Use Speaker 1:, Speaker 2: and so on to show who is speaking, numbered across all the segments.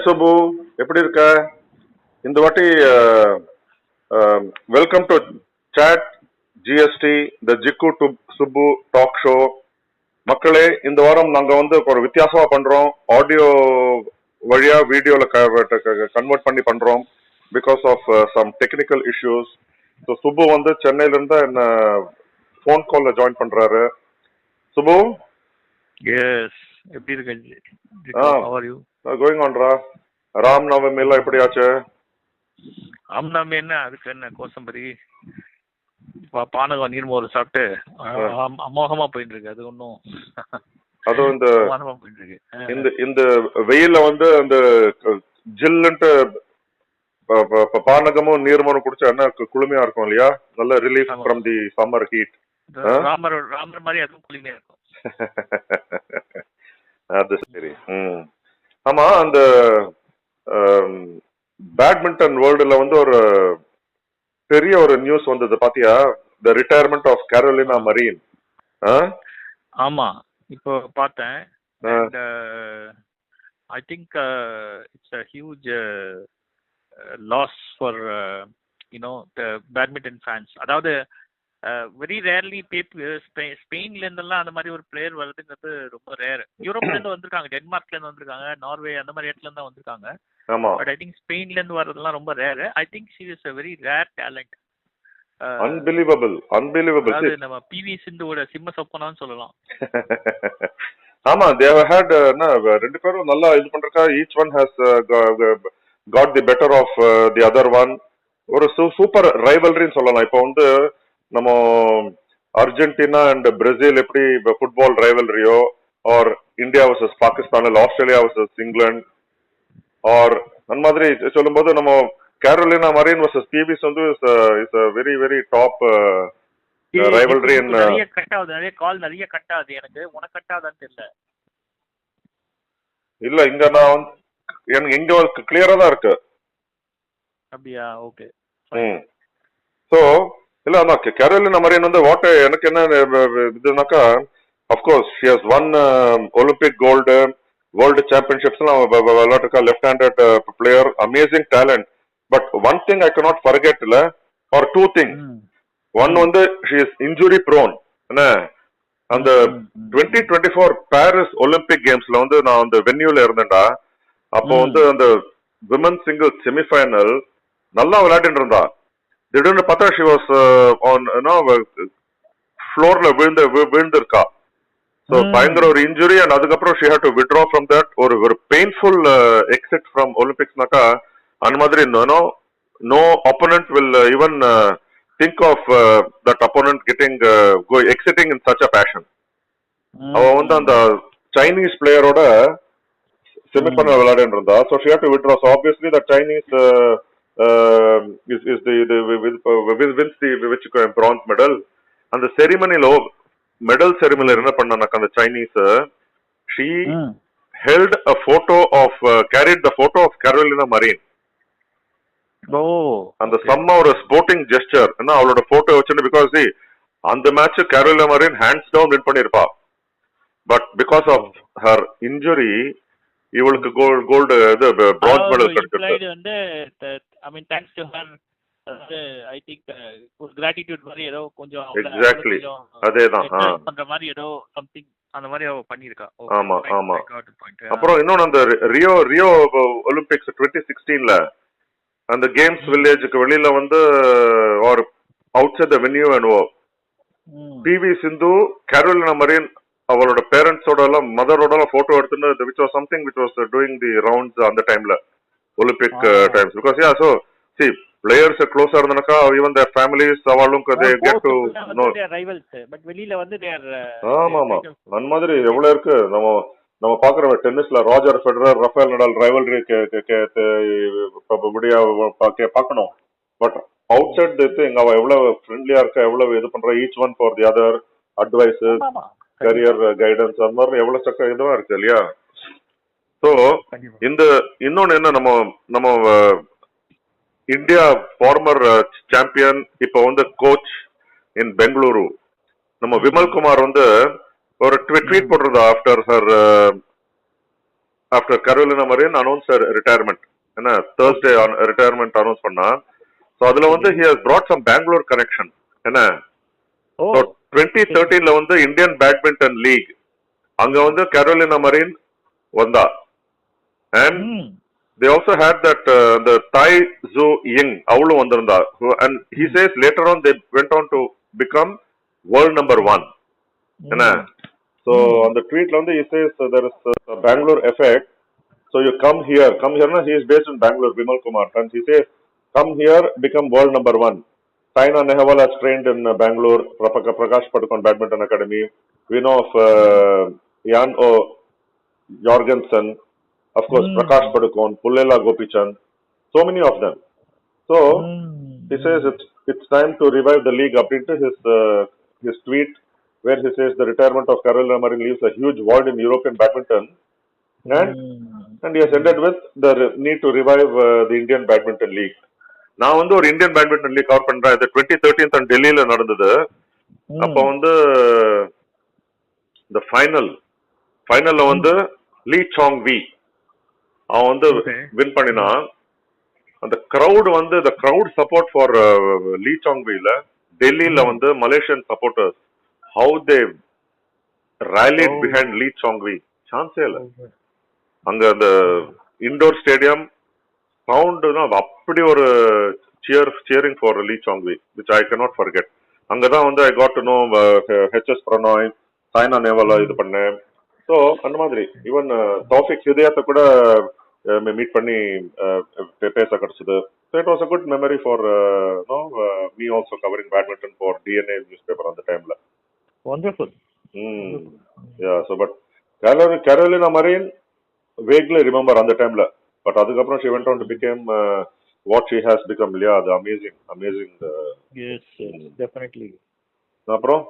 Speaker 1: சுபு, எப்படி இருக்க? இந்த வாட்டி வெல்கம் டு சாட் ஜிஎஸ்டி த ஜிக்கு டு சுப்பு டாக் ஷோ. மக்களே, இந்த வாரம் நாங்க ஒரு வித்தியாசமா பண்றோம். ஆடியோ வழியா வீடியோல கன்வெர்ட் பண்ணி பண்றோம் because of some technical issues. So Subbu சென்னையில இருந்தா என்ன ஃபோன் கால்ல ஜாயின் பண்றாரு. சுப்பு,
Speaker 2: எஸ், எப்படி இருக்கு? How are you?
Speaker 1: கோயிங் ஆன்ரா. ராம் நவமி எல்லாம் எப்படி ஆச்சு?
Speaker 2: ராம்நாமி என்ன, அதுக்கு என்ன கோசம்பரி பானகம் நீர்மோர் சாப்பிட்டு அமோகமா போயிட்டு இருக்கு. அது ஒன்றும்
Speaker 1: அதுவும்
Speaker 2: போயிட்டு இருக்கு.
Speaker 1: இந்த வெயில அந்த ஜில்லுன்ட்டு பானகமும் நீர்மோரும் குடிச்சா என்ன குளுமையா இருக்கும் இல்லையா? நல்ல relief from the summer heat.
Speaker 2: Ramar மாதிரி அதுவும் குளுமையா இருக்கும்.
Speaker 1: அது சரி. ஆமா, அந்த பேட்மிண்டன் வேர்ல்டுல ஒரு பெரிய ஒரு நியூஸ் வந்தது பாத்தியா? தி ரிட்டையர்மெண்ட் ஆஃப் கேரோலினா மரீன்.
Speaker 2: ஆமா, இப்போ பார்த்தேன். I think it's a huge loss for the badminton fans. அதாவது வெரி ரேர்லி ஸ்பெயின்ல இருந்தெல்லாம் அந்த மாதிரி ஒரு பிளேயர் வருதுங்கிறது ரொம்ப ரேர். யூரோப்ல இருந்து வந்திருக்காங்க, டென்மார்க்ல இருந்து வந்திருக்காங்க, நார்வே அந்த மாதிரி இடத்துல இருந்து வந்திருக்காங்க. பட் ஐ திங்க் ஸ்பெயின்ல இருந்து வர்றதெல்லாம் ரொம்ப rare. I think she is a very rare talent.
Speaker 1: Unbelievable.
Speaker 2: அது நம்ம பிவி சிந்துவோட சிம்ம சொப்பனான்னு சொல்லலாம்.
Speaker 1: ஆமா, they have had ரெண்டு பேரும் நல்லா இது பண்றக்கா. each one has got the better of the other one. ஒரு சூப்பர் ரைவல்ரின்னு சொல்லலாம். இப்போ நம்ம அர்ஜென்டினா அண்ட் பிரேசில் எப்படி ஃபுட்பால் ரைவல்ரியோ, or India versus Pakistan, Australia versus England, or அந்த மாதிரி சொல்லும்போது நம்ம Carolina Marin versus PV Sindhu is a very very top rivalry.
Speaker 2: நிறைய கட் ஆகுது, நிறைய கால் நிறைய கட் ஆகுது. எனக்கு உனக்கு கட் ஆகுதான்னு தெரியல.
Speaker 1: இல்ல, இங்க நான் எனக்கு இங்க கிளியரா தான் இருக்கு.
Speaker 2: அப்படியா? ஓகே.
Speaker 1: சோ இல்ல, ஆமா, கேரோலினா மரீன் வாட் எனக்கு என்ன இதுனாக்கா, of course she has won Olympic gold, world championships விளையாட்டுக்கா. left handed player, amazing talent. But one thing I cannot forget, or two things. One she is injury prone. என்ன அந்த 2024 Paris Olympic கேம்ஸ்ல நான் அந்த வென்யூல இருந்தேன்டா. அப்போ அந்த women single semi-final நல்லா விளையாடிட்டு இருந்தா. திடீர்னு பார்த்தா she was on ஃப்ளோர்ல விழுந்திருக்கா. ஸோ பயங்கர ஒரு இன்ஜுரி. அண்ட் அதுக்கப்புறம் she had to withdraw from that. ஒரு பெயின்ஃபுல் எக்ஸிட் ஃப்ரம் ஒலிம்பிக்ஸ்னாக்கா அந்த மாதிரி no opponent will even think of that opponent exiting in such a fashion. அவ அந்த சைனீஸ் பிளேயரோட செமிஃபைனல் விளையாடிட்டு இருந்தா. So she had to withdraw. So obviously the Chinese is wins the bronze medal. அந்த செரிமனில medal செரிமனில என்ன பண்ணானாக்கா அந்த Chinese, she held a photo of carried the photo of Carolina Marin. அந்த செம்ம ஒரு ஸ்போர்ட்டிங் ஜெஸ்டர். அவளோட photo வச்சுட்டு, பிகாஸ் அந்த match Carolina Marin hands down win பண்ணிருப்பா. But because of her injury இவளுக்கு கோல்டு பிரான்ஸ் மெடல் கிடைச்சிருக்கு.
Speaker 2: I mean, thanks to her, I think ஒரு gratitude மாதிரி ஏதோ கொஞ்சம்
Speaker 1: எக்ஸாக்ட்லி அதேதான்
Speaker 2: பண்ற மாதிரி ஏதோ something அந்த மாதிரி அவ பண்ணிருக்கா.
Speaker 1: ஆமா ஆமா. அப்புறம் இன்னொன்னு அந்த ரியோ ஒலிம்பிக்ஸ் 2016ல அந்த கேம்ஸ் வில்லேஜுக்கு வெளியில or outside the venue and PV Sindhu Carolina Marin அவளோட பேரண்ட்ஸோட எல்லாம் மதரோட எல்லாம் போட்டோ எடுத்துன்னு which was something which was doing the rounds அந்த டைம்ல Olympic times. Because yeah, so see players close இருந்தானக்கா even their families அவளும் they get to know
Speaker 2: rivals, but வெளியில they are
Speaker 1: ஆமா ஆமா. அந்த மாதிரி எவ்வளவு இருக்கு. நம்ம பாக்குற டென்னிஸ்ல Roger Federer, Rafael Nadal rivalry பாக்கணும். பட் அவுட் சைட் திஸ் அவ எவ்வளவு ஃப்ரெண்ட்லியா இருக்கா, எவ்வளவு இது பண்ற, each one for the other advices, career guidance, அந்த மாதிரி எவ்வளவு சக்க இதுவா இருக்கு இல்லையா? சோ இன்னொன்னு என்ன, நம்ம இந்தியா ஃபார்மர் சாம்பியன் இப்ப கோச் இன் பெங்களூரு நம்ம விமல் குமார் ஒரு ட்வீட் போட்டிருந்தா after her after Carolina Marin announced her retirement. என்ன Thursday retirement announce பண்ணா. So அதுல வந்து he has brought some Bangalore connection. என்ன So 2013ல வந்து Indian Badminton League அங்க வந்து Carolina Marin வந்தா. And they also had that the Tai Tzu Ying அவளும் வந்திருந்தா. And he says later on they went on to become world number 1. என்ன So on the tweet la he says there is a Bangalore effect. So you come here na, he is based in Bangalore, Vimal Kumar, and he says come here, become world number 1. Saina Nehwal has trained in Bangalore, Prakash Padukone Badminton Academy. We know of Jan O. Jorgensen, of course Prakash Padukone, Pullela Gopichand, so many of them. So he says it's time to revive the league. Up into his tweet where he says the retirement of Carolina Marin leaves a huge void in European badminton, and he has ended with the need to revive the Indian Badminton League. நான் வந்து ஒரு Indian badminton league cover பண்றேன். இது 2013 டெல்லியில நடந்தது. அப்போ வந்து இந்த ஃபைனல்ல வந்து லீ சாங் வி அவன் வந்து வின் பண்ணினான். அந்த கிரௌட் வந்து the crowd support for Lee Chong வில டெல்லியில வந்து Malaysian supporters how they rallied behind Lee Chong-wei. சான்ஸே இல்ல. அங்க அந்த இண்டோர் ஸ்டேடியம் சவுண்ட்னா அப்படி ஒரு cheering for Lee Chong-wei, which I cannot forget. அங்கதான் வந்து I got to know HS Pranoy, Saina Nehwal இது பண்ணேன். ஸோ அந்த மாதிரி ஈவன் தௌஃபிக் ஹிதாயத்தை கூட மீட் பண்ணி பேச கிடைச்சது. So it was a good memory for me also covering badminton for DNA newspaper on the time la.
Speaker 2: Wonderful.
Speaker 1: Yeah, so but Carolina Marin vaguely remember on the time la, but adukapram she went on to become what she has become. Yeah, the amazing
Speaker 2: yes, definitely.
Speaker 1: அப்புறம்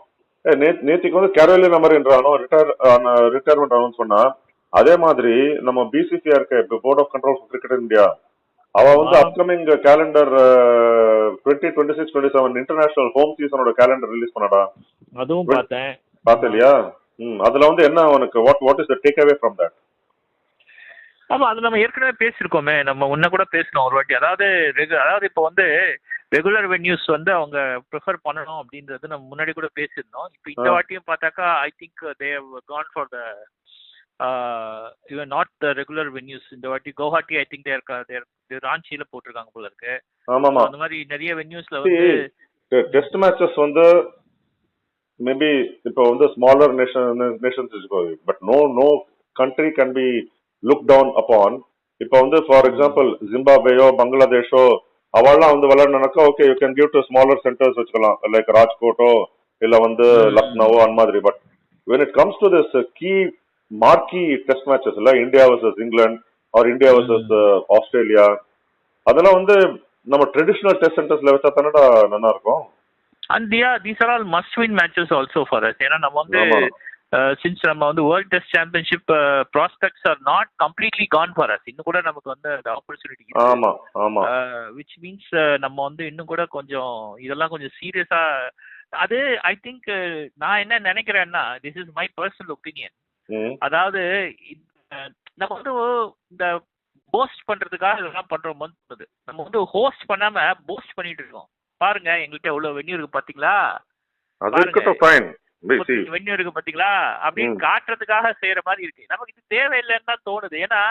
Speaker 1: நேத்திக்கு வந்து Carolina Marin retirement announce பண்ணா. அதே மாதிரி நம்ம BCCR board of control for cricket India அவ வந்து upcoming calendar 2026-27 international home சீசனோட கேலண்டர் ரிலீஸ் பண்ணடா.
Speaker 2: அதுவும்
Speaker 1: பார்த்தலையா? அதுல வந்து என்ன உனக்கு what is the take away from that?
Speaker 2: ஆமா, அது நம்ம ஏற்கனவே பேசியிருக்கோமே, நம்ம முன்ன கூட பேசணும் ஒரு வாட்டி. அதாவது இப்போ வந்து ரெகுலர் வென்யூஸ் வந்து அவங்க ப்ரிஃபர் பண்ணணும் அப்படின்றது நம்ம முன்னாடி கூட பேசியிருந்தோம். இப்போ இந்த வாட்டியும் பார்த்தாக்கா I think they have gone for the not the regular venues. இந்த வாட்டி கவுஹாட்டி ஐ திங்க் தேர் ராஞ்சியில போட்டிருக்காங்க போல இருக்கு.
Speaker 1: ஆமாமா,
Speaker 2: அந்த மாதிரி நிறைய வென்யூஸ்ல வந்து
Speaker 1: டெஸ்ட் மேட்சஸ் வந்து மேபி இப்போ வந்து ஸ்மாலர் நேஷன்ஸ் இருக்கு, but no country can be look down அப்பான். இப்போ வந்து ஃபார் எக்ஸாம்பிள் ஜிம்பாப்வேயோ பங்களாதேஷோ அவெல்லாம் வந்து விளையாடனாக்கா okay you can give to smaller centres வச்சுக்கலாம், லைக் ராஜ்கோட்டோ இல்ல வந்து லக்னோவோ அந்த மாதிரி. But when it comes to this key marquee test matches இல்ல India versus England or India versus Australia, அதெல்லாம் வந்து நம்ம ட்ரெடிஷனல் டெஸ்ட் சென்டர்ஸ்ல வச்சா தானடா நல்லா இருக்கும்.
Speaker 2: And these are all must win matches also for us. ஏன்னா நம்ம வந்து since நம்ம வந்து world test championship prospects are not completely gone for us. இன்னும் கூட நமக்கு வந்து அந்த ஆப்பர்ச்சுனிட்டி இருக்கு.
Speaker 1: ஆமா ஆமா,
Speaker 2: which means நம்ம வந்து இன்னும் கூட கொஞ்சம் இதெல்லாம் கொஞ்சம் சீரியஸா அது ஐ திங்க் நான் என்ன நினைக்கிறேன்னா, this is my personal opinion. அதாவது நம்ம வந்து இந்த போஸ்ட் பண்றதுக்காக இதெல்லாம் பண்றோம். நம்ம வந்து ஹோஸ்ட் பண்ணாம போஸ்ட் பண்ணிட்டு இருக்கோம். பாருங்க எங்கள்கிட்ட எவ்வளவு வென்யூ இருக்கு பாத்தீங்களா, வென்யூ இருக்கு பாத்தீங்களா அப்படின்னு காட்டுறதுக்காக செய்யற மாதிரி இருக்கு. நமக்கு இது தேவையில்லைன்னு தான் தோணுது. ஏன்னா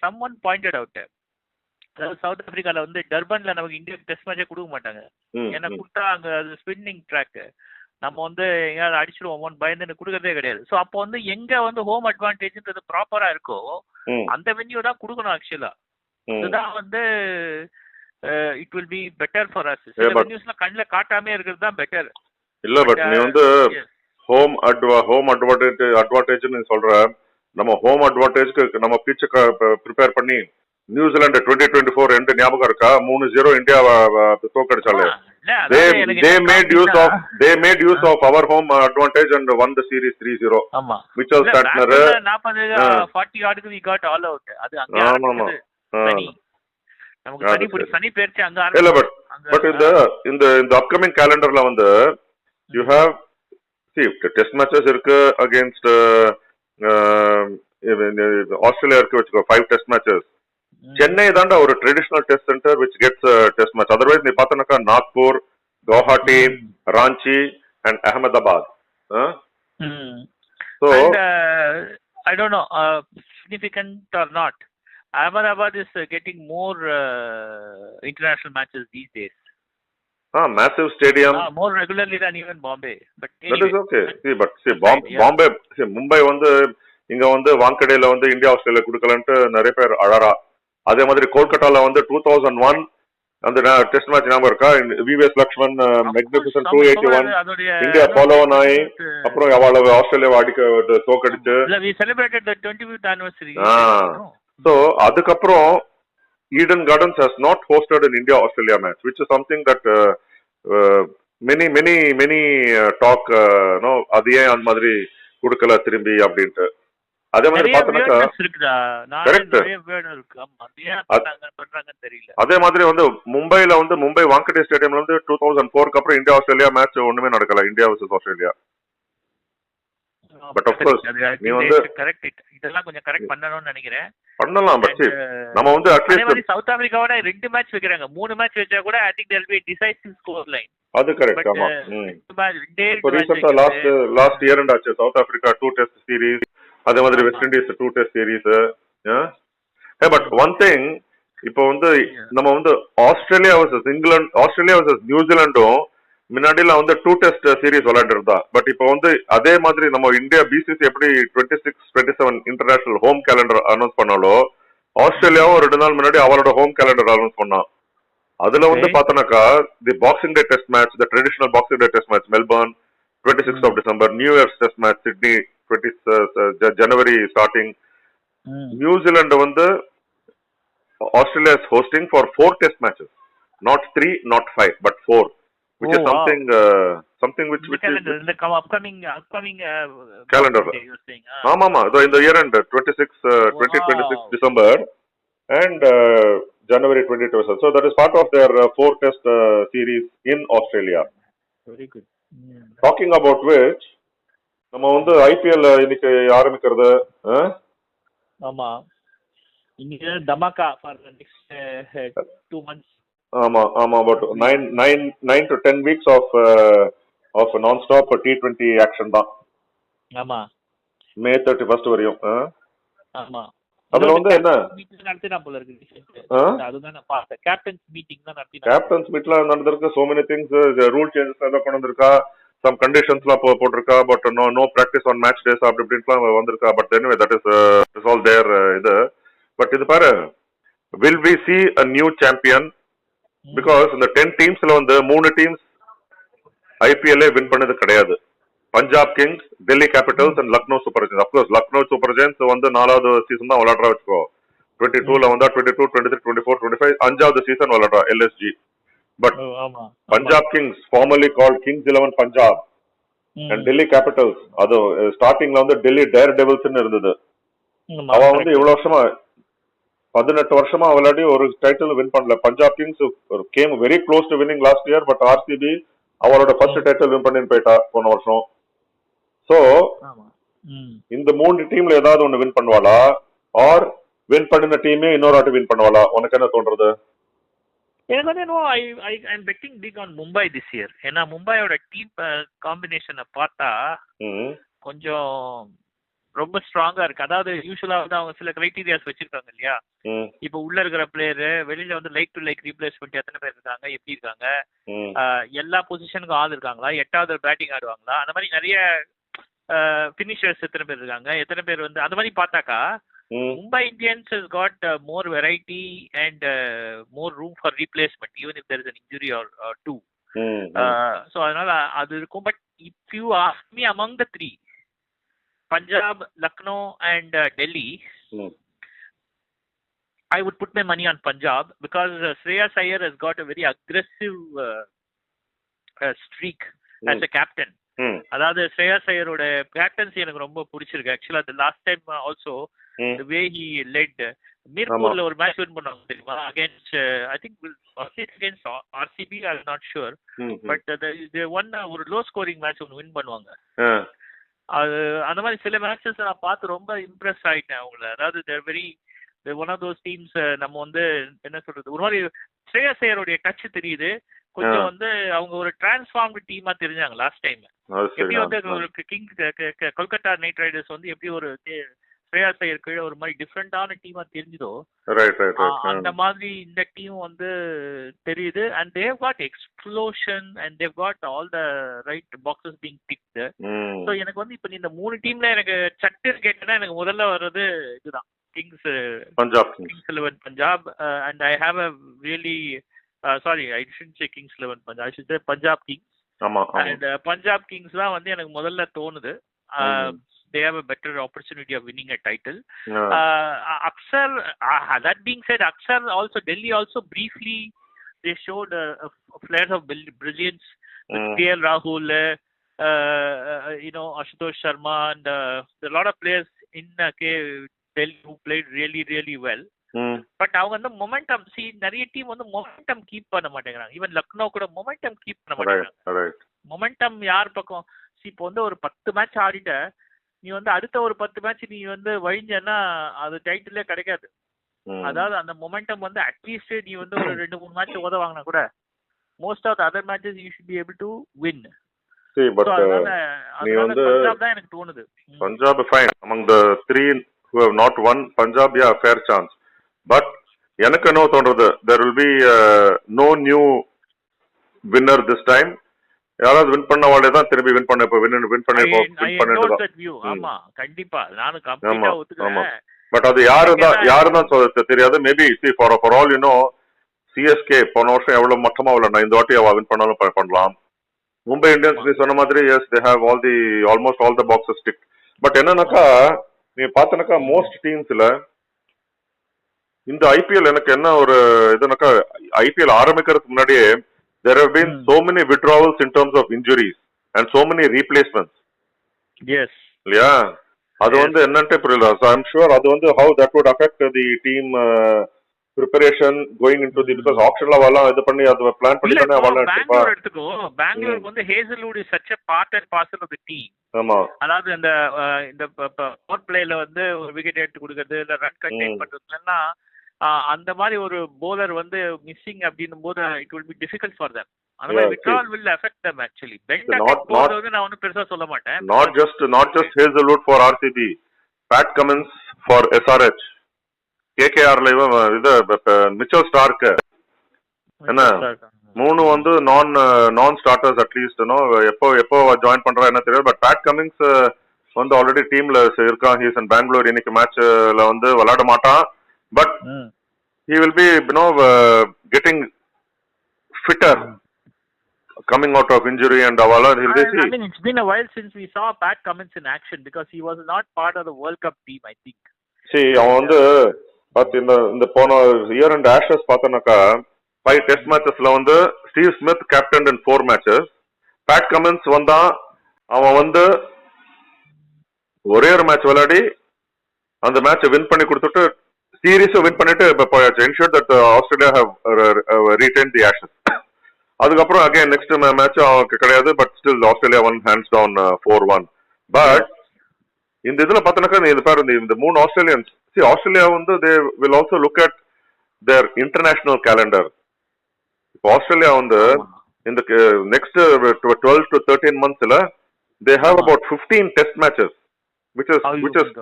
Speaker 2: சம்ஒன் பாயிண்டட் அவுட், அதாவது சவுத் ஆப்பிரிக்கால வந்து டர்பன்ல நமக்கு இந்தியாவுக்கு டெஸ்ட் மேட்சே கொடுக்க மாட்டாங்க. ஏன்னா கொடுத்தா அங்க அது ஸ்பின்னிங் ட்ராக், நம்ம வந்து எங்கேயாவது அடிச்சிருவோம் பயந்துன்னு கொடுக்கறதே கிடையாது. ஸோ அப்போ வந்து எங்க வந்து ஹோம் அட்வான்டேஜ்ன்றது ப்ராப்பரா இருக்கோ அந்த வென்யூ தான் கொடுக்கணும். ஆக்சுவலா இதுதான் வந்து it will be better for us. சில வென்யூஸ்ல கண்ணுல காட்டாமே இருக்கிறது தான் பெட்டர்.
Speaker 1: இல்ல பட் நீ வந்து ஹோம் அட்வான்டேஜ்னு சொல்ற, நம்ம ஹோம் அட்வான்டேஜ்க்கு நம்ம பிட்ச் ப்ரிப்பேர் பண்ணி நியூசிலாந்து 2024 எண்ட் ஞாபகம் இருக்கா? 3-0 India தோக்கடிச்சாலே. They made use of our home advantage and won the series 3-0.
Speaker 2: ஆமா,
Speaker 1: Mitchell Santner
Speaker 2: 40 ஆடுக்கு we got all out. அது அங்க ஆடுறது சனி, நமக்கு சனி பேர்ச்சி அங்க ஆடுறது.
Speaker 1: இல்ல பட் இந்த அப்கமிங் கேலண்டர்ல வந்து you have see test matches இருக்கு against ஆஸ்திரேலியா இருக்கு வச்சுக்கோ 5 டெஸ்ட் மேட்சஸ். சென்னை தாண்டா ஒரு traditional test centre which gets test match. Otherwise நீ பார்த்தனாக்கா Nagpur, Guwahati, Ranchi and Ahmedabad. So
Speaker 2: And I don't know, significant or not, Ahmedabad is getting more international matches these days.
Speaker 1: massive stadium.
Speaker 2: More regularly than even Bombay. But
Speaker 1: That
Speaker 2: anyway,
Speaker 1: is okay. See, but see,
Speaker 2: right, yeah.
Speaker 1: Bombay, see, Mumbai வந்து இங்க வந்து வாங்கடையில வந்து India Australia கொடுக்கலன்ட்டு நிறைய பேர் அழறா. அதே மாதிரி கோல்கட்டால வந்து 2001 அந்த டெஸ்ட் மேட்ச் ஞாபகம் இருக்கா? VVS Lakshman magnificent 281 India follow ஆகி அப்புறம் அவ்வளவு ஆஸ்திரேலியாவை அடிக்க தோக்கடிச்சு.
Speaker 2: we celebrated the 25th anniversary.
Speaker 1: So அதுக்கப்புறம் Eden Gardens has not hosted an India Australia match, which is something that many talk no அதே அந்த மாதிரி கொடுக்கல திரும்பி அப்படின்ட்டு. அதே மாதிரி பார்த்தோம்னா அதே மாதிரி வந்து மும்பைல வந்து மும்பை வாங்கடே ஸ்டேடியம்ல வந்து 2004க்கு அப்புறம் இந்தியா ஆஸ்திரேலியா மேட்ச் ஒண்ணுமே நடக்கல. India versus Australia. But of course நீ வந்து
Speaker 2: இதெல்லாம் கொஞ்சம் கரெக்ட் பண்ணணும்னு நினைக்கிறேன்.
Speaker 1: பண்ணலாம். பட் நம்ம வந்து அட்லீஸ்ட்
Speaker 2: சவுத் ஆப்பிரிக்காவோட 2 மேட்ச் வைக்கறாங்க. 3 மேட்ச் வெச்சா கூட I think there will be a decisive score line.
Speaker 1: அது கரெக்ட். ஆமா. இப்போ ரீசன்ட்டா லாஸ்ட் இயர் ஆச்சு சவுத் ஆப்பிரிக்கா 2 டெஸ்ட் சீரிஸ். அதே மாதிரி West Indies 2 test series. But one thing இப்போ வந்து நம்ம வந்து Australia versus England, Australia versus நியூசிலாண்டும் முன்னாடிலாம் வந்து 2 டெஸ்ட் சீரிஸ் விளையாண்டுருந்தா. பட் இப்போ வந்து அதே மாதிரி நம்ம இந்தியா பிசிசி எப்படி 26, 27 இன்டர்நேஷனல் ஹோம் கேலண்டர் அனௌன்ஸ் பண்ணாலோ ஆஸ்திரேலியாவும் 2 நாள் முன்னாடி அவளோட ஹோம் கேலண்டர் அனௌன்ஸ் பண்ணான். அதுல வந்து பார்த்தனாக்கா the boxing day test match, the traditional boxing day test match Melbourne 26th of December, new year's test match Sydney 20 ஜனவரி ஸ்டார்டிங். நியூசிலாந்து Zealand Australia is hosting for 4 test matches, not 3, not 5, but 4, which is something which is
Speaker 2: in the upcoming
Speaker 1: calendar. ஆமாமா, இந்த year end 2026 December and January 2027. So that is part of their 4 test series in Australia.
Speaker 2: Very good.
Speaker 1: Talking about which, நம்ம வந்து IPL இன்னைக்கு ஆரம்பிக்கிறது.
Speaker 2: ஆமா, இன்னைக்கு தமாகா for the next 2 months.
Speaker 1: ஆமா about 9 to 10 weeks of non-stop T20 action தான்.
Speaker 2: ஆமா,
Speaker 1: May 31st வரையும்.
Speaker 2: ஆமா,
Speaker 1: அதுல வந்து என்ன
Speaker 2: மீட்டிங் நடத்தினா போல இருக்கு. அதுதான் நான் பார்த்தேன். கேப்டன்ஸ் மீட்டிங் தான் நடத்தினா.
Speaker 1: கேப்டன்ஸ் மீட்ல நடந்திருக்கு. so many things, rule changes எல்லாம் கொண்டு வந்திருக்கா, some conditionsலாம் போட்டிருக்கா. But no practice on match days அப்படி இப்படின்லாம் வந்திருக்கா. But anyway that is all there. இது பட் இது பாரு, will we see a new champion? Because இந்த 10 டீம்ஸ்ல வந்து 3 டீம்ஸ் ஐபிஎல்ஏ வின் பண்ணது கிடையாது. Punjab Kings, Delhi Capitals and Lucknow Super Giants. Of course Lucknow Super Giants வந்து 4வது சீசன் தான் விளையாடுறா வச்சுக்கோ. 22ல வந்தா 22, 23, 24, 25 5வது சீசன் விளையாடுறா LSG. But Punjab Kings formerly called Kings 11 Punjab and Delhi Capitals, அது ஸ்டார்டிங்ல வந்து டெல்லி டேர் டெவில்ஸ் இருந்தது. அவ வந்து இவ்வளவு வருஷமா 18 வருஷமா விளையாடி ஒரு டைட்டில் வின் பண்ணல. Punjab Kings game very close to winning last year. But RCB அவளோட ஃபர்ஸ்ட் டைட்டில் வின் பண்ணி போயிட்டா போன வருஷம். சோ இந்த 3 டீம்ல ஏதாவது ஒண்ணு வின் பண்ணுவாளா, ஆர் வின் பண்ணின டீமே இன்னொரு ஆட்டு வின் பண்ணுவாளா? உனக்கு என்ன தோன்றது?
Speaker 2: எனக்கு வந்து I'm betting big on Mumbai this year. ஏன்னா மும்பையோட டீம் காம்பினேஷனை பார்த்தா கொஞ்சம் ரொம்ப ஸ்ட்ராங்கா இருக்கு. அதாவது யூசுவலா வந்து அவங்க சில கிரைட்டீரியாஸ் வச்சிருக்காங்க இல்லையா. இப்ப உள்ள இருக்கிற பிளேயர் வெளியில வந்து லைக் டு லைக் ரீப்ளேஸ்மெண்ட் எத்தனை பேர் இருக்காங்க, எப்படி இருக்காங்க, எல்லா பொசிஷனுக்கும் ஆள் இருக்காங்களா, 8வது பேட்டிங் ஆடுவாங்களா, அந்த மாதிரி நிறைய பினிஷர்ஸ் எத்தனை பேர் இருக்காங்க, எத்தனை பேர் வந்து அந்த மாதிரி பார்த்தாக்கா Mumbai Indians has got more variety and more room for replacement even if there is an injury or two. So அதனால அது இருக்கும். But if you ask me among the 3, Punjab, Lucknow and Delhi, I would put my money on Punjab because Shreyas Iyer has got a very aggressive streak as a captain. அதாவது Shreyas ஐயரோட captaincy எனக்கு ரொம்ப பிடிச்சிருக்கு. ஆக்சுவலா the last time also the way he led மீர்பூர்ல ஒரு match win பண்ணாங்க தெரியுமா, against I think against RCB, I'm not sure, but they won ஒரு low scoring match ஒன்னு வின் பண்ணுவாங்க. அது அந்த மாதிரி சில மேட்சஸ் நான் பார்த்து ரொம்ப இம்ப்ரெஸ் ஆயிட்டேன் அவங்கள. அதாவது there very one of those teams. நம்ம வந்து என்ன சொல்றது, ஒரு மாதிரி ஸ்ரேயஸ் ஐயருடைய டச் தெரியுது கொஞ்சம். வந்து அவங்க ஒரு டிரான்ஸ்ஃபார்ம்டு டீமா தெரிஞ்சாங்க லாஸ்ட் டைம். எப்படி வந்து ஒரு கிங் கொல்கத்தா நைட் ரைடர்ஸ் வந்து எப்படி ஒரு ஸ்ரேயஸ் ஐயர் கீழே ஒரு மாதிரி டிஃப்ரெண்டான டீமா தெரிஞ்சதோ, அந்த மாதிரி இந்த டீம் வந்து தெரியுது. And they got explosion and they got all the right boxes being ticked. So எனக்கு வந்து இப்போ இந்த 3 டீம்ல எனக்கு சட்டு கேட்டேன்னா எனக்கு முதல்ல வர்றது இதுதான், Kings 11 Punjab. And I have a really sorry, I should say Kings 11 Punjab, I should say Punjab Kings. And Punjab Kings தான் வந்து எனக்கு முதல்ல தோணுது. They have a better opportunity of winning a title. Aksar, that being said, Aksar also, Delhi also briefly, they showed a flares of brilliance with KL Rahul, Ashutosh Sharma, and there are a lot of players in Delhi who played really, really well. But அவங்க வந்து momentum, நிறைய team வந்து momentum keep பண்ண மாட்டேங்கிறாங்க. Even Lucknow கூட momentum keep பண்ண மாட்டேங்கிறாங்க. Momentum யார் பக்கம்? இப்போ வந்து ஒரு 10 மேட்ச் ஆடிட்ட நீ வந்து அடுத்த ஒரு 10 மேட்ச் நீ வந்து வழிஞ்சன்னா அது டைட்டிலே கிடைக்காது. அதாவது அந்த மொமெண்டம் வந்து அட்லீஸ்ட் நீ வந்து ஒரு 2-3 மேட்ச் உத வாங்கினா கூட most of the other matches you should be able to win. Punjab தான் எனக்கு தோணுது.
Speaker 1: Punjab fine among the 3 who have not won. Punjab, yeah, fair chance. But எனக்கு என்ன தோன்றது, there will be no new winner this time. யாராவது win பண்ணவாளே தான் திரும்பி win பண்ண
Speaker 2: ஆமா கண்டிப்பா நானும் கம்ப்ளீட்டா ஒத்துக்கிறேன்.
Speaker 1: பட் அது யாருதான் தெரியாது. Maybe for all you know, CSK போன வருஷம் எவ்வளவு மட்டமா விளையாண்டா, இந்த வாட்டி அவ வின் பண்ணாலும் பண்ணலாம். மும்பை இந்தியன்ஸ் சொன்ன மாதிரி yes, they have almost all the boxes tick. But என்னன்னாக்கா நீ பார்த்தனாக்கா மோஸ்ட் டீம்ஸ்ல இந்த ஐபிஎல் எனக்கு என்ன ஒரு இதுனாக்கா, ஐபிஎல் ஆரம்பிக்கிறதுக்கு முன்னாடியே there have been so many withdrawals in terms of injuries and so many replacements.
Speaker 2: Yes.
Speaker 1: Yeah. அது வந்து என்னன்ட்டு புரியல. So I'm sure அது வந்து how that would affect the team preparation going into the, because auctionல வரலாம் இது பண்ணி அது பிளான் பண்ணி தானே வரலாம்.
Speaker 2: பெங்களூர் எடுத்துக்கோ, பெங்களூருக்கு வந்து Hazlewood is such a part and parcel of the team.
Speaker 1: ஆமா.
Speaker 2: அதாவது இந்த பவர் பிளேல வந்து ஒரு விக்கெட் எடுத்து கொடுக்கிறது இல்ல ரன் கண்டெயின் பண்றதுன்னா அந்த மாதிரி ஒரு bowler வந்து மிஸ்ஸிங் அப்படினும் போது it will be difficult for them. அந்த மாதிரி withdrawal will affect them actually. வந்து நான் ஒன்னும் பெருசா சொல்ல மாட்டேன்.
Speaker 1: Not just Hazelwood for RCB, Pat Cummins for SRH, KKR ல இது மிச்சல் ஸ்டார்க் என்ன 3 வந்து நான் ஸ்டார்டர்ஸ் அட்லீஸ்ட் எப்போ ஜாயின் பண்றா என்ன தெரியாது. பட் Pat Cummins வந்து ஆல்ரெடி டீம்ல இருக்கான். He is in Bangalore. இன்னைக்கு மேட்ச்ல வந்து விளையாட மாட்டான். But he will be, getting fitter coming out of injury and all.
Speaker 2: I mean, it's been a while since we saw Pat Cummins in action because he was not part of the World Cup team, I think.
Speaker 1: See, அவன் வந்து இந்த போன year and Ashes பார்த்தனாக்கா 5 test மேட்சஸ்ல வந்து Steve Smith captain in 4 matches. Pat Cummins வந்தான். அவன் வந்து ஒரே ஒரு மேட்ச் விளையாடி அந்த மேட்சை வின் பண்ணி கொடுத்துட்டு சீரீஸை வின் பண்ணிட்டு இப்ப போயாச்சு. Ensure that Australia have retain the Ashes. அதுக்கப்புறம் அகைன் நெக்ஸ்ட் மேட்ச் அவனுக்கு கிடையாது. But still Australia won hands down 4-1. But இந்த இதுல பார்த்தனாக்கா இந்த பேர் இந்த 3 ஆஸ்திரேலியன்ஸ், ஆஸ்திரேலியா வந்து they will also look at their international calendar. இப்போ ஆஸ்திரேலியா வந்து இந்த next 12 to 13 monthsல they have about 15 test matches. Which is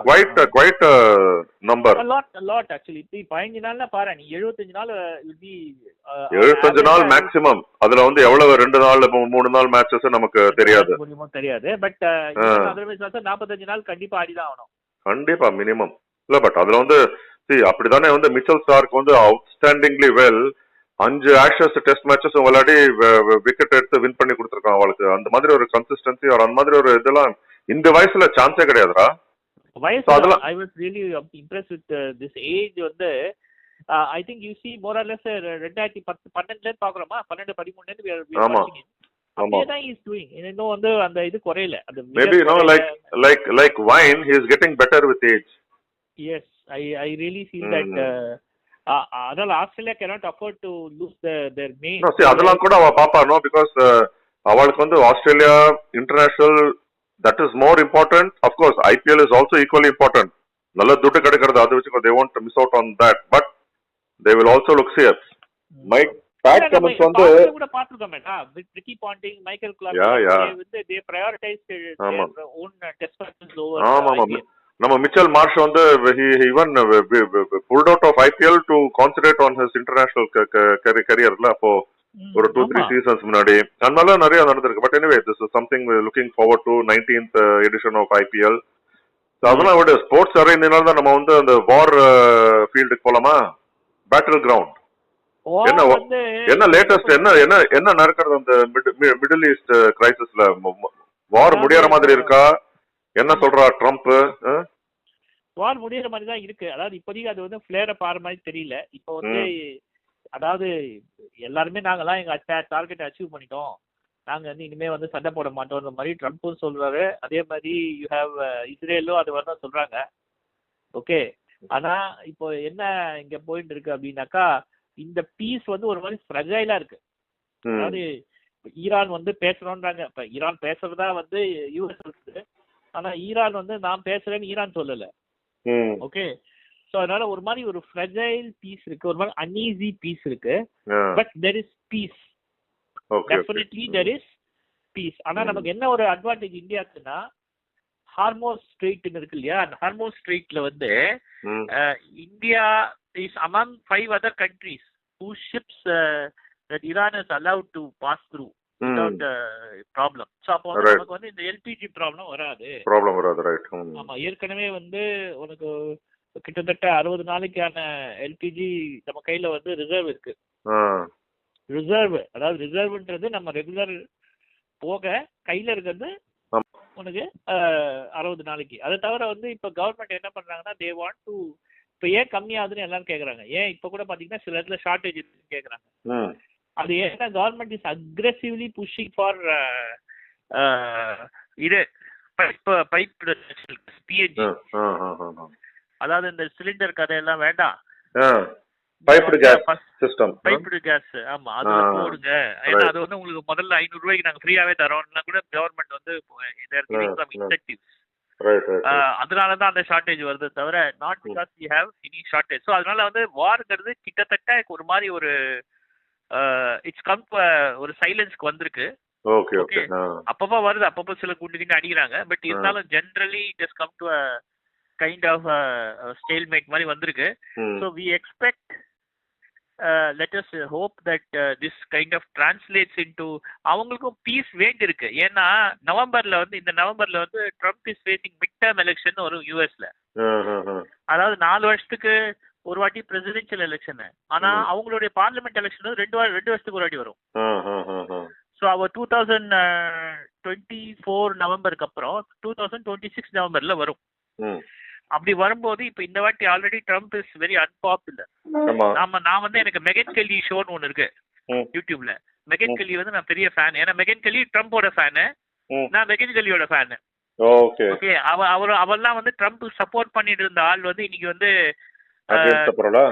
Speaker 1: quite a number.
Speaker 2: A lot actually. 15 நாள்ல பாரு நீ 75 நாள் will be
Speaker 1: 75 நாள் மேக்ஸிமம். அதுல வந்து எவ்வளவு 2 நாள் 3 நாள் மேட்சஸ் நமக்கு தெரியாது.
Speaker 2: பட் அதர்வைஸ் வந்து 45 நாள் கண்டிப்பா ஆடிதான் ஆகணும்.
Speaker 1: கண்டிப்பா மினிமம். இல்ல பட் அதுல வந்து அப்படிதானே வந்து மிச்சல் ஸ்டார்க் வந்து outstandingly well 5 Ashes test matches விளையாடி விக்கெட் எடுத்து வின் பண்ணி கொடுத்துருக்கான் அவளுக்கு. அந்த மாதிரி ஒரு கன்சிஸ்டன்சி அந்த மாதிரி ஒரு இதெல்லாம் இந்த வயசுல சான்ஸே கிடையாதுடா.
Speaker 2: I was really impressed with this age வந்து I think you see more or less 2012 பாக்குறோமா 12 13 we are watching it. அப்படியே he is doing இன்னும் வந்து அந்த இது குறையல. அந்த
Speaker 1: maybe like wine he is getting better with age.
Speaker 2: Yes, I really feel that அதனால Australia cannot afford to lose their main.
Speaker 1: அதெல்லாம் கூட அவ பாப்பா because அவளுக்கு வந்து Australia international that is more important. Of course, IPL is also equally important. நல்ல துட்டு கிடைக்கிறது அது வச்சு they won't miss out on that, but they will also look here. Mike Pat Cummins வந்து
Speaker 2: கூட பாத்துட்டோமேடா, விக்கி பாண்டிங், மைக்கேல் கிளார்க், வந்து they prioritize their own test matches over.
Speaker 1: ஆமா. நம்ம மிச்சல் மார்ஷ் வந்து he even pulled out of IPL to concentrate on his international career அப்போ ஒரு 2-3 seasons முன்னாடி. அதனால நிறைய நடந்திருக்கு. But anyway this is something we are looking forward to 19th edition of IPL. அதெல்லாம் விட ஸ்போர்ட்ஸ் அரேஞ்சினால தான் நம்ம வந்து அந்த வார் ஃபீல்டுக்கு போலாமா, பேட்டில் கிரவுண்ட். என்ன லேட்டஸ்ட் என்ன நடக்கிறது அந்த மிடில் ஈஸ்ட் கிரைசிஸ்ல? வார் முடியற மாதிரி இருக்கா? என்ன சொல்றா ட்ரம்ப்?
Speaker 2: வார் முடியற மாதிரி தான் இருக்கு. அதாவது இப்போதைக்கு அது வந்து ஃபிளேர் அப் ஆற மாதிரி தெரியல. இப்போ வந்து அதாவது எல்லாருமே நாங்கெல்லாம் எங்க டார்கெட் அச்சீவ் பண்ணிட்டோம், நாங்க வந்து இனிமே வந்து சண்டை போட மாட்டோம்ன்ற மாதிரி ட்ரம்ப்பும் சொல்றாரு. அதே மாதிரி யூ ஹேவ் இஸ்ரேலும் அது மாதிரி தான் சொல்றாங்க. ஓகே, ஆனா இப்போ என்ன இங்க போயிட்டு இருக்கு அப்படின்னாக்கா, இந்த பீஸ் வந்து ஒரு மாதிரி ஃப்ரஜைலா இருக்கு. அதாவது ஈரான் வந்து பேசுறோன்றாங்க. இப்ப ஈரான் பேசுறதா வந்து யூஎஸ் இருக்குது, ஆனா ஈரான் வந்து நான் பேசுறேன்னு ஈரான் சொல்லல. ஓகே, சோ அதனால ஒரு மாதிரி ஒரு ஃப்ரஜைல் பீஸ் இருக்கு, ஒரு மாதிரி அன்ஈஸி பீஸ் இருக்கு. But there is peace, definitely there is peace. ஆனா நமக்கு என்ன ஒரு அட்வான்டேஜ் இந்தியாவுக்குன்னா, ஹார்மோஸ் ஸ்ட்ரெயிட்னு இருக்கு இல்லையா, அந்த ஹார்மோஸ் ஸ்ட்ரெயிட்ல வந்து India is among 5 other countries whose ships that Iran is allowed to pass through without problem. So அப்போ நமக்கு வந்து இந்த எல்பிஜி ப்ராப்ளம் வராது.
Speaker 1: ரைட்.
Speaker 2: ஆமா, ஏற்கனவே வந்து உனக்கு கிட்டத்தட்ட 60 நாளைக்கான எல்பிஜி நம்ம கையில வந்து ரிசர்வ் இருக்கு. ரிசர்வ், அதாவது ரிசர்வ்ன்றது நம்ம ரெகுலர் போக கையில இருக்கிறது உனக்கு 60 நாளைக்கு. அதை தவிர வந்து இப்ப கவர்மெண்ட் என்ன பண்றாங்கன்னா, தே வாண்ட் டு, இப்ப ஏன் கம்மியாகுதுன்னு எல்லாரும் கேக்குறாங்க. ஏன் இப்ப கூட பாத்தீங்கன்னா சில இடத்துல ஷார்டேஜ் இருக்குன்னு கேக்குறாங்க. அது ஏன்னா government is aggressively pushing for இது பைப் பிஎன்ஜி, அதாவது இந்த சிலிண்டர் கதையெல்லாம் வேண்டாம்,
Speaker 1: piped gas system,
Speaker 2: piped gas. ஆமா, அது போடுங்க. ஏன்னா அது வந்து உங்களுக்கு முதல்ல 500 ரூபாய்க்கு நாங்க ஃப்ரீயாவே தரோம்னா கூட கவர்மெண்ட் வந்து இன்சென்டிவ்ஸ். அதனாலதான் அந்த ஷார்டேஜ் வருது தவிர not because we have any shortage. So அதனால வந்து வார்ங்கிறது கிட்டத்தட்ட ஒரு மாதிரி ஒரு இட்ஸ் கம் ஒரு சைலன்ஸ்க்கு வந்திருக்கு. ஓகே, அப்பப்போ வருது, அப்பப்போ சில குண்டு அடிக்கிறாங்க. பட் இருந்தாலும் generally it has come to a kind of stalemate மாதிரி வந்திருக்கு. So we expect, let us hope that this kind of translates into அவங்களுக்கும் பீஸ் வேண்டி இருக்கு. ஏன்னா நவம்பர்ல வந்து இந்த நவம்பர்ல வந்து Trump is facing mid term election வரும் யூஎஸ்ல. அதாவது 4 வருஷத்துக்கு ஒரு வாட்டி பிரசிடென்ஷியல் எலெக்ஷன். ஆனா அவங்களுடைய பார்லிமெண்ட் எலெக்ஷன் வந்து 2 வருஷத்துக்கு ஒரு வாட்டி வரும். ஸோ அவர் 2024 நவம்பருக்கு அப்புறம் 2026 நவம்பர்ல வரும். அப்படி வரும்போது இப்ப இந்த வாட்டி already Trump is very unpopular. நான் வந்து எனக்கு மெகன் கெல்லி ஷோன்னு ஒண்ணு இருக்கு யூடியூப்ல. மெகன் கெல்லி வந்து நான் பெரிய ஃபேன். ஏன்னா மெகன் கெல்லி ட்ரம்போட ஃபேனு, நான் மெகன் கெல்லியோட ஃபேனு. ஓகே, அவெல்லாம் வந்து ட்ரம்ப் சப்போர்ட் பண்ணிட்டு இருந்த ஆள் வந்து இன்னைக்கு வந்து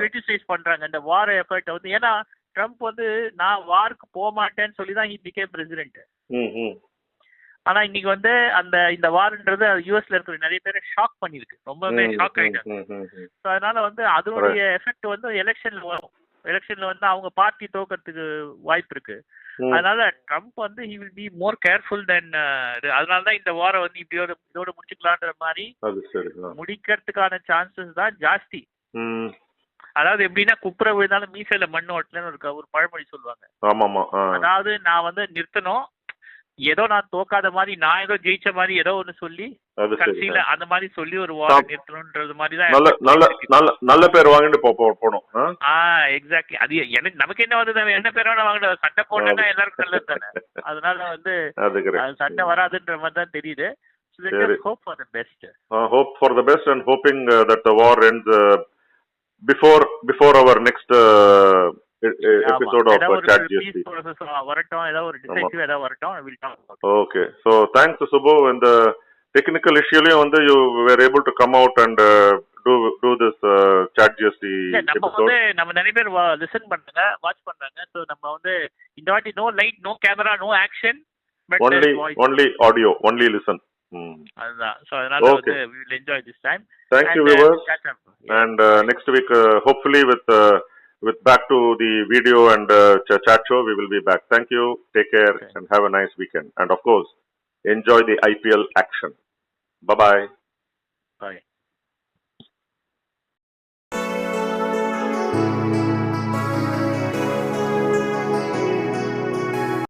Speaker 2: கிரிட்டிசைஸ் பண்றாங்க இந்த வார் எஃபர்ட் வந்து. ஏன்னா ட்ரம்ப் வந்து நான் வார்க்கு போக மாட்டேன்னு சொல்லி தான் ஹி பிகேம் பிரசிடென்ட். ஆனா இன்னைக்கு வந்து இந்த வார்ன்றது யூஎஸ்ல இருக்கிற நிறைய பேரை ஷாக் பண்ணிருக்கு, ரொம்பவே ஷாக் ஆயிட்டாங்க. அதனால வந்து அதனுடைய எஃபெக்ட் வந்து எலெக்ஷன்ல வரும். எலெக்ஷன்ல வந்து அவங்க பார்ட்டி தோக்கிறதுக்கு வாய்ப்பு இருக்கு. அதனால ட்ரம்ப் வந்து he will be more careful than அதனாலதான் இந்த வாரம் வந்து இதோட முடிச்சுக்கலான்ற மாதிரி முடிக்கிறதுக்கான சான்சஸ் தான் ஜாஸ்தி. அதாவது எப்படின்னா குப்புற விழுந்தாலும் மீசையில மண்ணு ஓட்டலன்னு ஒரு பழமொழி சொல்லுவாங்க. அதாவது நான் வந்து நிறுத்தணும், ஏதோ நான் தோக்காத மாதிரி, நான் ஏதோ ஜெயிச்ச மாதிரி ஏதோ ஒண்ணு சொல்லி கடைசியில அந்த மாதிரி சொல்லி ஒரு வாரம் நிறுத்தணும்ன்றது மாதிரிதான்
Speaker 1: நல்ல பேர் வாங்கிட்டு போனோம்.
Speaker 2: எக்ஸாக்ட்லி. அது எனக்கு நமக்கு என்ன வந்து என்ன பேரோட வாங்கின சண்டை போட்டா எல்லாருக்கும் நல்லது தானே. அதனால வந்து சண்டை வராதுன்ற மாதிரி தான் தெரியுது. Hope for the best.
Speaker 1: Hope for the best and hoping that the war ends before our next episode of Chat GST. Okay, so thanks Subbu. And the technical issue வந்து you were able to come out and do this Chat GST episode.
Speaker 2: நம்ம நிறைய பேர் listen பண்றாங்க, watch பண்றாங்க. So நம்ம வந்து இந்த வாட்டி no light, no camera, no action, but
Speaker 1: only audio, only listen.
Speaker 2: அதுதான். ஸோ அதனால
Speaker 1: Okay.
Speaker 2: we will enjoy this time.
Speaker 1: Thank you,
Speaker 2: And
Speaker 1: viewers.
Speaker 2: catch up. Yeah.
Speaker 1: And next week, hopefully with back to the video and chat show, we will be back. Thank you. Take care
Speaker 2: Okay.
Speaker 1: and have a nice weekend. And of course, enjoy the IPL action. Bye-bye.
Speaker 2: Bye.